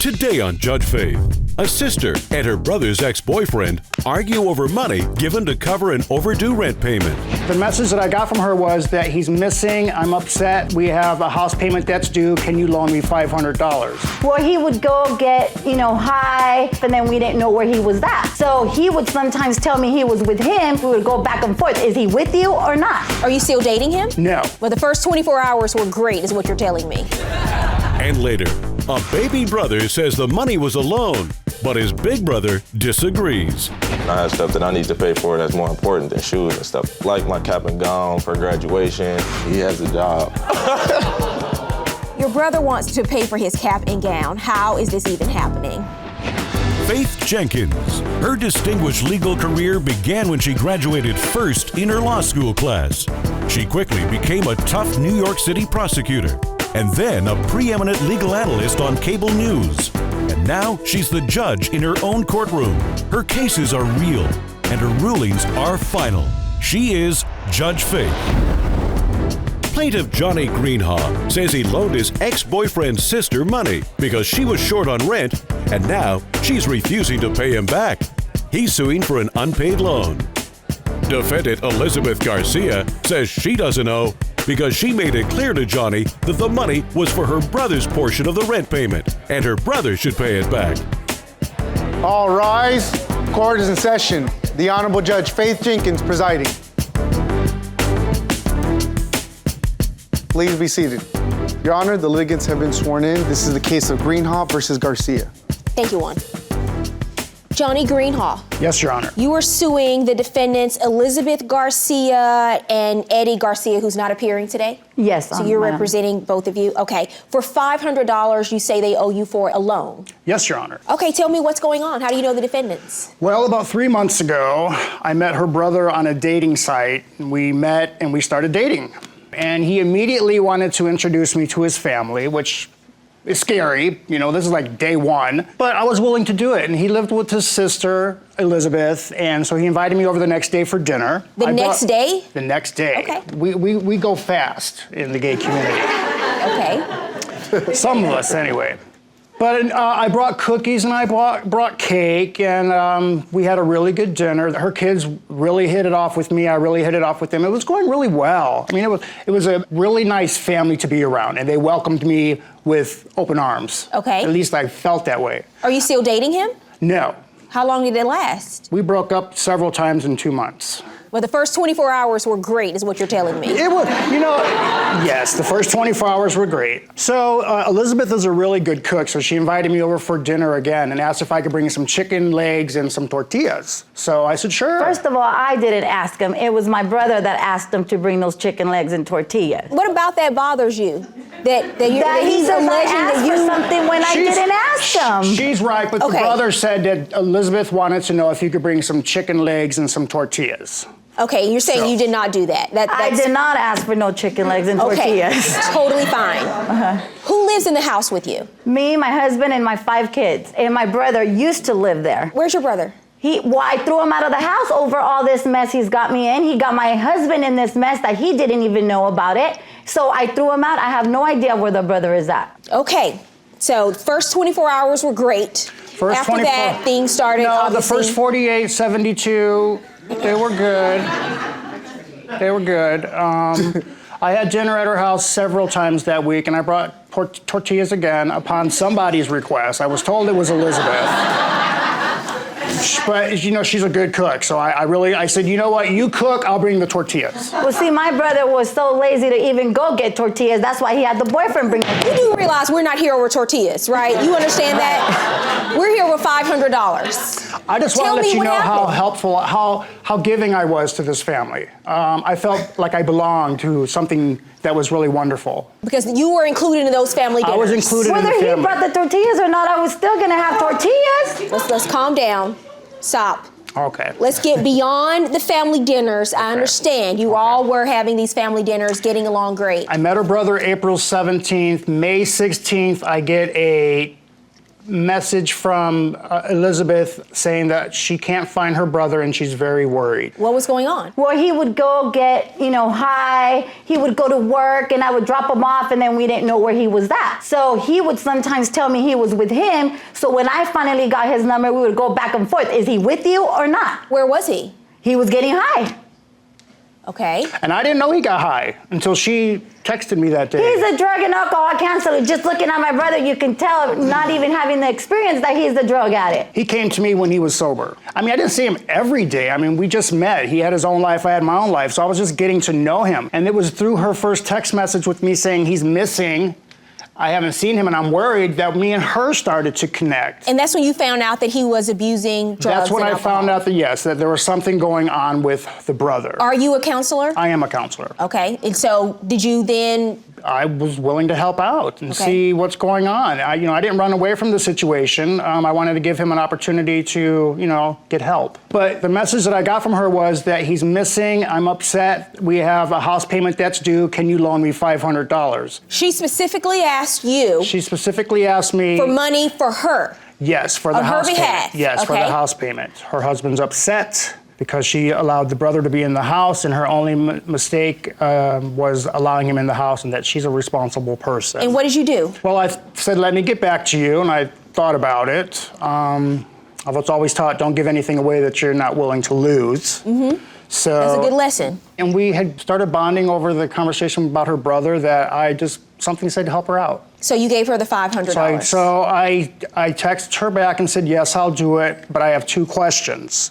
Today on Judge Faith, a sister and her brother's ex-boyfriend argue over money given to cover an overdue rent payment. The message that I got from her was that he's missing, I'm upset, we have a house payment that's due, can you loan me $500? Well, he would go get, high, and then we didn't know where he was at. So he would sometimes tell me he was with him, we would go back and forth. Is he with you or not? Are you still dating him? No. Well, the first 24 hours were great, is what you're telling me. And later, a baby brother says the money was a loan, but his big brother disagrees. I have stuff that I need to pay for that's more important than shoes and stuff, like my cap and gown for graduation. He has a job. Your brother wants to pay for his cap and gown. How is this even happening? Faith Jenkins. Her distinguished legal career began when she graduated first in her law school class. She quickly became a tough New York City prosecutor, and then a preeminent legal analyst on cable news. And now she's the judge in her own courtroom. Her cases are real, and her rulings are final. She is Judge Faith. Plaintiff Johnny Greenhaw says he loaned his ex-boyfriend's sister money because she was short on rent, and now she's refusing to pay him back. He's suing for an unpaid loan. Defendant Elizabeth Garcia says she doesn't owe because she made it clear to Johnny that the money was for her brother's portion of the rent payment, and her brother should pay it back. All rise. Court is in session. The Honorable Judge Faith Jenkins presiding. Please be seated. Your Honor, the litigants have been sworn in. This is the case of Greenhaw versus Garcia. Thank you, Juan. Johnny Greenhaw. Yes, Your Honor. You are suing the defendants Elizabeth Garcia and Eddie Garcia, who's not appearing today? Yes. So you're representing both of you? Okay. For $500, you say they owe you for a loan? Yes, Your Honor. Okay, tell me what's going on. How do you know the defendants? Well, about 3 months ago, I met her brother on a dating site. We met and we started dating. And he immediately wanted to introduce me to his family, which is scary. This is like day one. But I was willing to do it. And he lived with his sister, Elizabeth. And so he invited me over the next day for dinner. The next day? The next day. Okay. We go fast in the gay community. Okay. Some of us, anyway. But I brought cookies and I brought cake, and we had a really good dinner. Her kids really hit it off with me. I really hit it off with them. It was going really well. I mean, it was a really nice family to be around, and they welcomed me with open arms. Okay. At least I felt that way. Are you still dating him? No. How long did it last? We broke up several times in 2 months. Well, the first 24 hours were great, is what you're telling me. It was, yes, the first 24 hours were great. So Elizabeth is a really good cook, so she invited me over for dinner again and asked if I could bring some chicken legs and some tortillas. So I said, sure. First of all, I didn't ask him. It was my brother that asked him to bring those chicken legs and tortillas. What about that bothers you? That he's alleging that you something when I didn't ask him. She's right, but Okay. the brother said that Elizabeth wanted to know if you could bring some chicken legs and some tortillas. Okay, you're saying you did not do that. I did not ask for no chicken legs and tortillas. Okay, totally fine. Who lives in the house with you? Me, my husband, and my 5 kids. And my brother used to live there. Where's your brother? I threw him out of the house over all this mess he's got me in. He got my husband in this mess that he didn't even know about it. So I threw him out. I have no idea where the brother is at. Okay, so first 24 hours were great. After that, things started, obviously. The first 48, 72, they were good. They were good. I had dinner at her house several times that week, and I brought tortillas again upon somebody's request. I was told it was Elizabeth. But, she's a good cook, so I said, you know what, you cook, I'll bring the tortillas. Well, see, my brother was so lazy to even go get tortillas. That's why he had the boyfriend bring them. You do realize we're not here over tortillas, right? You understand that? We're here with $500. I just want to let you know how helpful, how giving I was to this family. I felt like I belonged to something that was really wonderful. Because you were included in those family dinners. I was included in the family. Whether he brought the tortillas or not, I was still going to have tortillas. Let's calm down. Stop. Okay. Let's get beyond the family dinners. I understand. You all were having these family dinners, getting along great. I met her brother April 17th. May 16th, I get a message from Elizabeth saying that she can't find her brother and she's very worried. What was going on? Well, he would go get, high. He would go to work and I would drop him off and then we didn't know where he was at. So he would sometimes tell me he was with him. So when I finally got his number, we would go back and forth. Is he with you or not? Where was he? He was getting high. Okay. And I didn't know he got high until she texted me that day. He's a drug and alcohol counselor. Just looking at my brother, you can tell, not even having the experience, that he's the drug addict. He came to me when he was sober. I didn't see him every day. We just met. He had his own life, I had my own life. So I was just getting to know him. And it was through her first text message with me saying he's missing. I haven't seen him and I'm worried that me and her started to connect. And that's when you found out that he was abusing drugs That's when and I alcohol. found out that, yes, that there was something going on with the brother. Are you a counselor? I am a counselor. Okay. And so did you then... I was willing to help out and see what's going on. I didn't run away from the situation. I wanted to give him an opportunity to, get help. But the message that I got from her was that he's missing. I'm upset. We have a house payment that's due. Can you loan me $500? She specifically asked you... She specifically asked me... For money for her? Yes, for the On her house behalf? payment. Yes, for the house payment. Her husband's upset because she allowed the brother to be in the house, and her only mistake was allowing him in the house, and that she's a responsible person. And what did you do? Well, I said, let me get back to you, and I thought about it. I was always taught, don't give anything away that you're not willing to lose. Mm-hmm. So That's a good lesson. And we had started bonding over the conversation about her brother that something said to help her out. So you gave her the $500? So I texted her back and said, yes, I'll do it, but I have 2 questions.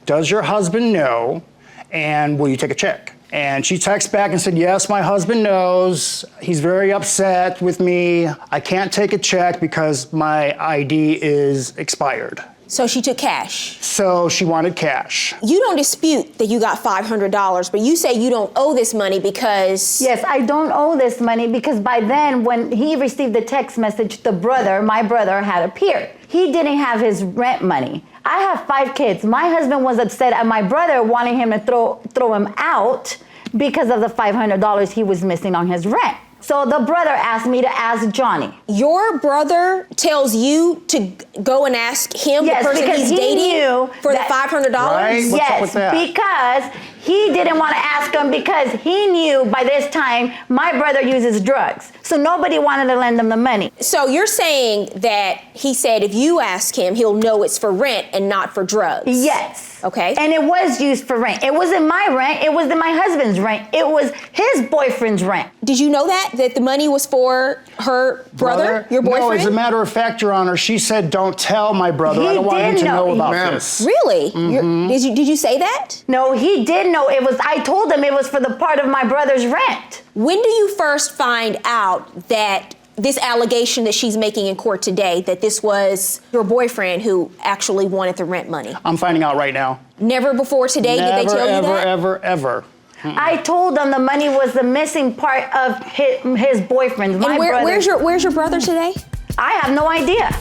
Does your husband know, and will you take a check? And she texted back and said, yes, my husband knows. He's very upset with me. I can't take a check because my ID is expired. So she took cash? So she wanted cash. You don't dispute that you got $500, but you say you don't owe this money because... Yes, I don't owe this money because by then, when he received the text message, my brother had appeared. He didn't have his rent money. I have 5 kids. My husband was upset at my brother wanting him to throw him out because of the $500 he was missing on his rent. So the brother asked me to ask Johnny. Your brother tells you to go and ask him, yes, the person because he's dating, for the $500? Right? What's up with that? Because he didn't want to ask him because he knew by this time my brother uses drugs. So nobody wanted to lend him the money. So you're saying that he said if you ask him, he'll know it's for rent and not for drugs? Yes. Okay. And it was used for rent. It wasn't my rent. It wasn't my husband's rent. It was his boyfriend's rent. Did you know that the money was for her brother? Your boyfriend? No, as a matter of fact, Your Honor, she said, don't tell my brother. I don't want him to know about this. Really? Mm-hmm. Did you say that? No, he did know. I told him it was for the part of my brother's rent. When do you first find out that this allegation that she's making in court today, that this was your boyfriend who actually wanted the rent money? I'm finding out right now. Never before today did they tell you that? Ever. I told them the money was the missing part of his boyfriend's. And where's your brother today? I have no idea.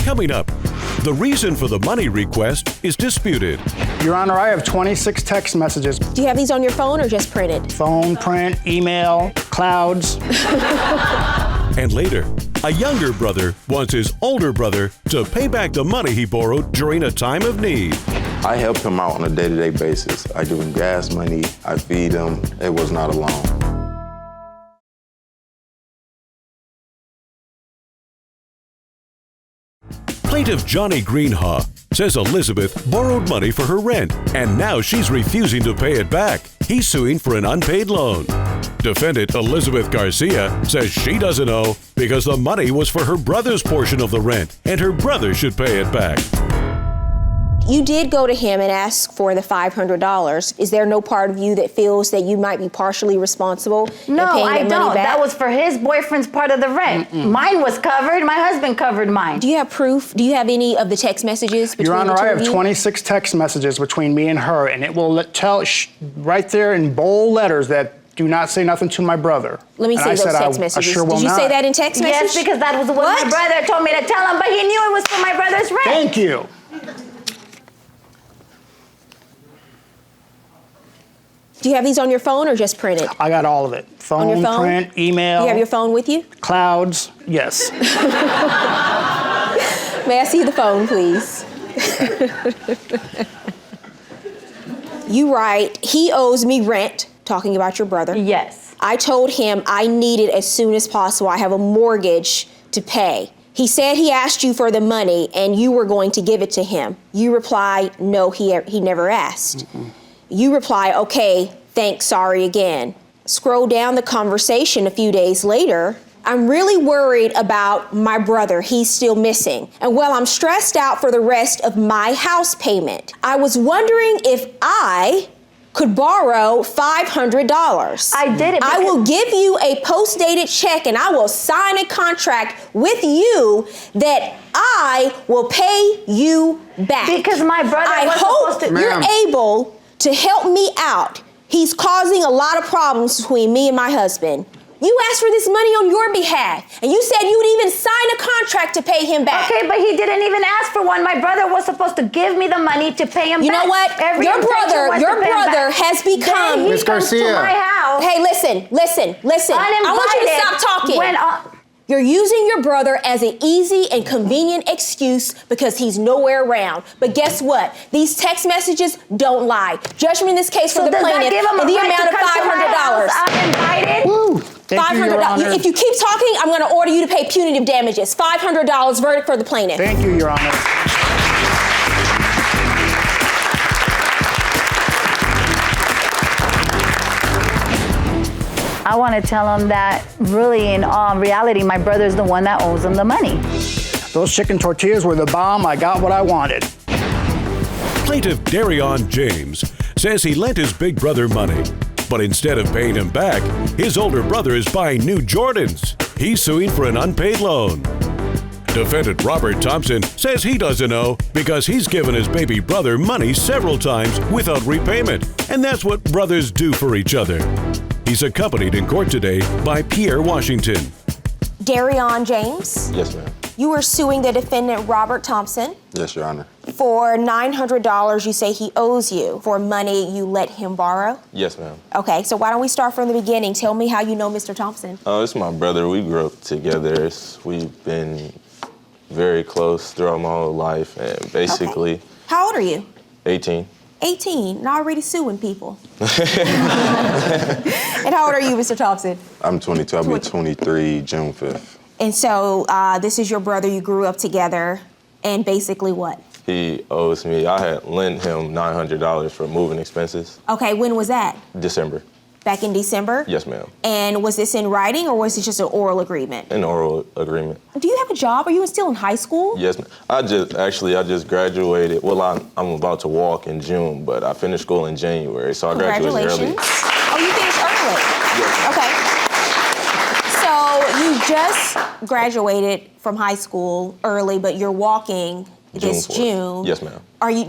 Coming up, the reason for the money request is disputed. Your Honor, I have 26 text messages. Do you have these on your phone or just printed? Phone, print, email, clouds. And later, a younger brother wants his older brother to pay back the money he borrowed during a time of need. I help him out on a day-to-day basis. I give him gas money, I feed him. It was not alone. Plaintiff Johnny Greenhaw says Elizabeth borrowed money for her rent, and now she's refusing to pay it back. He's suing for an unpaid loan. Defendant Elizabeth Garcia says she doesn't owe because the money was for her brother's portion of the rent, and her brother should pay it back. You did go to him and ask for the $500. Is there no part of you that feels that you might be partially responsible in No, paying I that don't. money back? That was for his boyfriend's part of the rent. Mine was covered. My husband covered mine. Do you have proof? Do you have any of the text messages between Your Honor, the two I of have you? 26 text messages between me and her, and it will tell right there in bold letters that do not say nothing to my brother. Let me see those text messages. I sure will Did you not. say that in text message? Yes, because that was what my brother told me to tell him, but he knew it was for my brother's rent. Thank you. Do you have these on your phone or just printed? I got all of it. Phone, your phone? print, email. You have your phone with you? Clouds, yes. May I see the phone, please? You write, he owes me rent, talking about your brother. Yes. I told him I need it as soon as possible. I have a mortgage to pay. He said he asked you for the money and you were going to give it to him. You reply, no, he never asked. You reply, okay, thanks, sorry again. Scroll down the conversation a few days later. I'm really worried about my brother. He's still missing. And well, I'm stressed out for the rest of my house payment. I was wondering if I could borrow $500. I did it. I will give you a post-dated check and I will sign a contract with you that I will pay you back. Because my brother I was hope supposed to... you're able to help me out. He's causing a lot of problems between me and my husband. You asked for this money on your behalf, and you said you would even sign a contract to pay him back. Okay, but he didn't even ask for one. My brother was supposed to give me the money to pay him back. You know what? Your brother has become... Then he comes to my house. Hey, listen. I want you to stop talking. You're using your brother as an easy and convenient excuse because he's nowhere around. But guess what? These text messages don't lie. Judgment in this case for the plaintiff in the amount of $500. I'm invited. Woo. Thank you, Your Honor. $500. If you keep talking, I'm going to order you to pay punitive damages. $500 verdict for the plaintiff. Thank you, Your Honor. I want to tell him that really in all reality, my brother's the one that owes him the money. Those chicken tortillas were the bomb. I got what I wanted. Plaintiff Darion James says he lent his big brother money, but instead of paying him back, his older brother is buying new Jordans. He's suing for an unpaid loan. Defendant Robert Thompson says he doesn't owe because he's given his baby brother money several times without repayment, and that's what brothers do for each other. He's accompanied in court today by Pierre Washington. Darion James? Yes, ma'am. You are suing the defendant Robert Thompson Yes, Your Honor. for $900 you say he owes you for money you let him borrow? Yes, ma'am. Okay, so why don't we start from the beginning? Tell me how you know Mr. Thompson. It's my brother. We grew up together. We've been very close throughout my whole life, and basically... Okay. How old are you? 18. 18, and already suing people. And how old are you, Mr. Thompson? I'm 22. I'll be 23 June 5th. And so this is your brother. You grew up together, and basically what? He owes me. I had lent him $900 for moving expenses. Okay, when was that? December. Back in December? Yes, ma'am. And was this in writing, or was this just an oral agreement? An oral agreement. Do you have a job? Are you still in high school? Yes, ma'am. I just graduated. Well, I'm about to walk in June, but I finished school in January, so I graduated early. Oh, you finished early? Yes. Okay. So you just graduated from high school early, but you're walking this June. Yes, ma'am.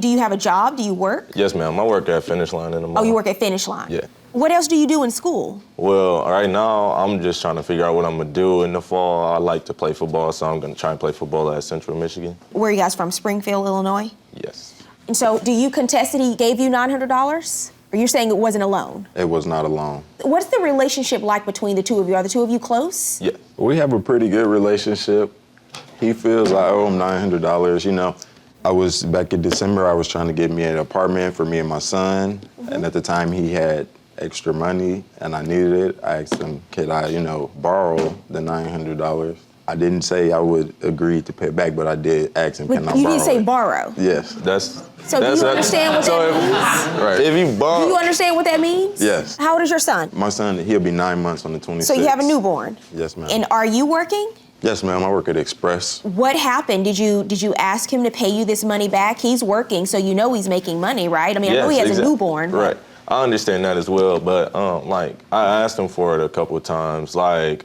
Do you have a job? Do you work? Yes, ma'am. I work at Finish Line in the mall. Oh, you work at Finish Line? Yeah. What else do you do in school? Well, right now, I'm just trying to figure out what I'm going to do in the fall. I like to play football, so I'm going to try and play football at Central Michigan. Where are you guys from, Springfield, Illinois? Yes. And so do you contest that he gave you $900? Or you're saying it wasn't a loan? It was not a loan. What's the relationship like between the two of you? Are the two of you close? Yeah. We have a pretty good relationship. He feels I owe him $900. You know, back in December, I was trying to get me an apartment for me and my son. Mm-hmm. And at the time, he had extra money and I needed it. I asked him, could I, borrow the $900? I didn't say I would agree to pay it back, but I did ask him, can I borrow it? You didn't say borrow? Yes. So do you understand what that means? Right. If you borrow... Do you understand what that means? Yes. How old is your son? My son, he'll be 9 months on the 26th. So you have a newborn? Yes, ma'am. And are you working? Yes, ma'am. I work at Express. What happened? Did you ask him to pay you this money back? He's working, so you know he's making money, right? I mean, I know he has a newborn. Right. I understand that as well, but I asked him for it a couple of times. I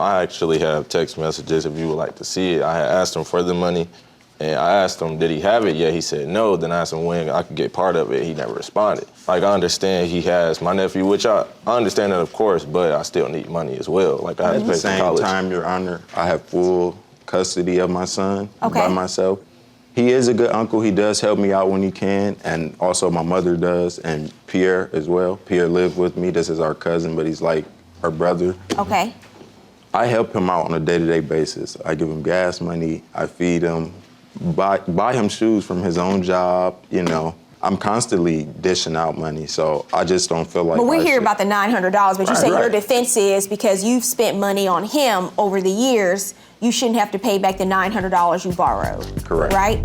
actually have text messages if you would like to see it. I had asked him for the money, and I asked him, did he have it yet? He said no. Then I asked him when I could get part of it. He never responded. I understand he has my nephew, which I understand that, of course, but I still need money as well. I have to pay for college. At the same time, Your Honor, I have full custody of my son by myself. He is a good uncle. He does help me out when he can, and also my mother does, and Pierre as well. Pierre lives with me. This is our cousin, but he's like our brother. Okay. I help him out on a day-to-day basis. I give him gas money. I feed him. buy him shoes from his own job, you know. I'm constantly dishing out money, so I just don't feel like. But we're here about the $900, but you say your defense is because you've spent money on him over the years, you shouldn't have to pay back the $900 you borrowed. Correct. Right?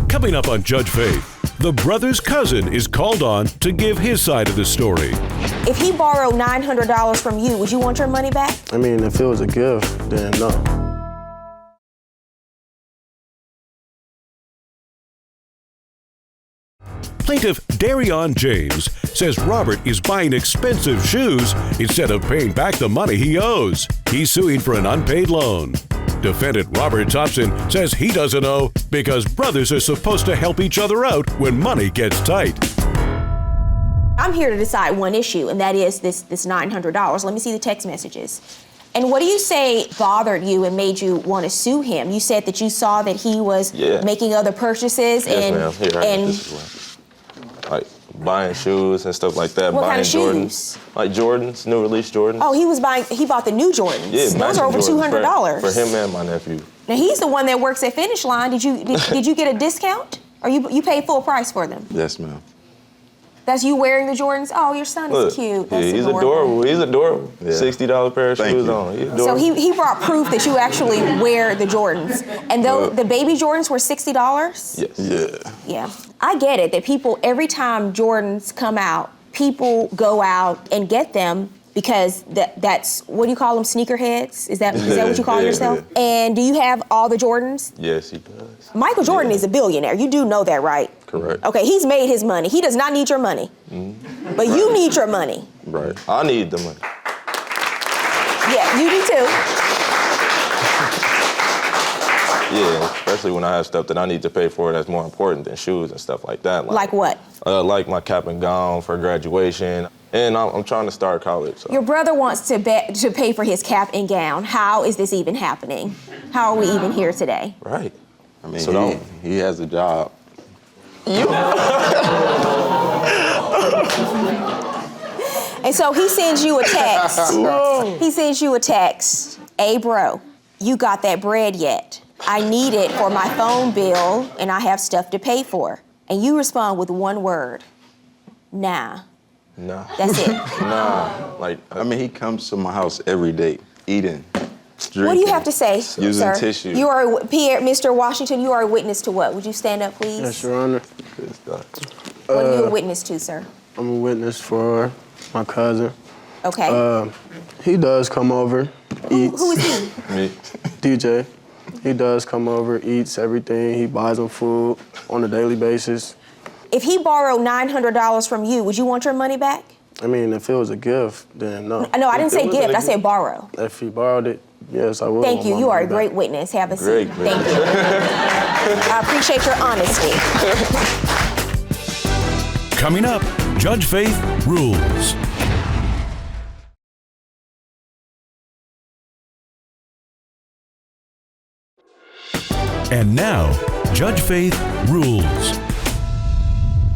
Coming up on Judge Faith, the brother's cousin is called on to give his side of the story. If he borrowed $900 from you, would you want your money back? I mean, if it was a gift, then no. Plaintiff Darion James says Robert is buying expensive shoes instead of paying back the money he owes. He's suing for an unpaid loan. Defendant Robert Thompson says he doesn't owe because brothers are supposed to help each other out when money gets tight. I'm here to decide one issue, and that is this $900. Let me see the text messages. And what do you say bothered you and made you want to sue him? You said that you saw that he was making other purchases like buying shoes and stuff like that. What buying kind of Jordans, shoes? Like Jordans, new release Jordans. Oh, he bought the new Jordans. Yeah, those are over $200 for him and my nephew. Now he's the one that works at Finish Line. Did you get a discount? Or you paid full price for them? Yes, ma'am. That's you wearing the Jordans? Oh, your son is cute. That's he's adorable. He's adorable. Yeah. $60 pair of shoes on. So he brought proof that you actually wear the Jordans. And though the baby Jordans were $60? Yes. Yeah. Yeah. I get it that people, every time Jordans come out, people go out and get them because that's, what do you call them, sneakerheads? Is that what you call yourself? Yeah. And do you have all the Jordans? Yes, he does. Michael Jordan is a billionaire. You do know that, right? Correct. Okay, he's made his money. He does not need your money. Mm-hmm. But you need your money. Right. I need the money. Yeah, you do too. Yeah, especially when I have stuff that I need to pay for that's more important than shoes and stuff like that. Like what? Like my cap and gown for graduation. And I'm trying to start college. So. Your brother wants to pay for his cap and gown. How is this even happening? How are we even here today? Right. I mean, he has a job. And so he sends you a text. He sends you a text. Hey, bro, you got that bread yet? I need it for my phone bill, and I have stuff to pay for. And you respond with one word. Nah. Nah. That's it. Nah. Like, I mean, he comes to my house every day, eating, drinking. What do you have to say, using sir? tissue. You are, Mr. Washington, you are a witness to what? Would you stand up, please? Yes, Your Honor. What are you a witness to, sir? I'm a witness for my cousin. Okay. He does come over, eats. Who is he? Me. DJ. He does come over, eats everything. He buys them food on a daily basis. If he borrowed $900 from you, would you want your money back? I mean, if it was a gift, then no. No, I didn't say gift. I said borrow. If he borrowed it, yes, I would. Thank you. You are a great witness. Have a seat. Thank you. I appreciate your honesty. Coming up, Judge Faith rules. And now, Judge Faith rules.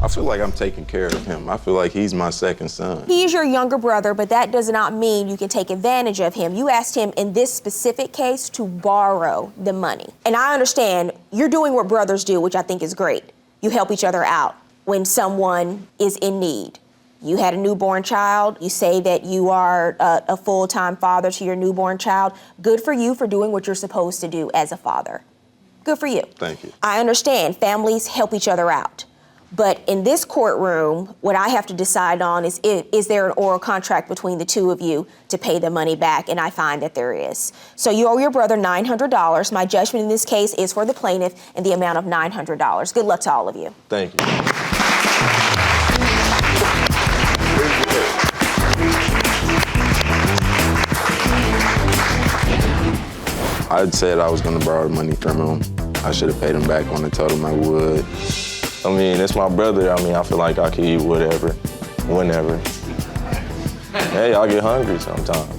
I feel like I'm taking care of him. I feel like he's my second son. He is your younger brother, but that does not mean you can take advantage of him. You asked him in this specific case to borrow the money. And I understand you're doing what brothers do, which I think is great. You help each other out when someone is in need. You had a newborn child. You say that you are a full-time father to your newborn child. Good for you for doing what you're supposed to do as a father. Good for you. Thank you. I understand families help each other out. But in this courtroom, what I have to decide on is there an oral contract between the two of you to pay the money back? And I find that there is. So you owe your brother $900. My judgment in this case is for the plaintiff in the amount of $900. Good luck to all of you. Thank you. I'd said I was going to borrow money from him. I should have paid him back when I told him I would. I mean, it's my brother. I mean, I feel like I can eat whatever, whenever. Hey, I get hungry sometimes.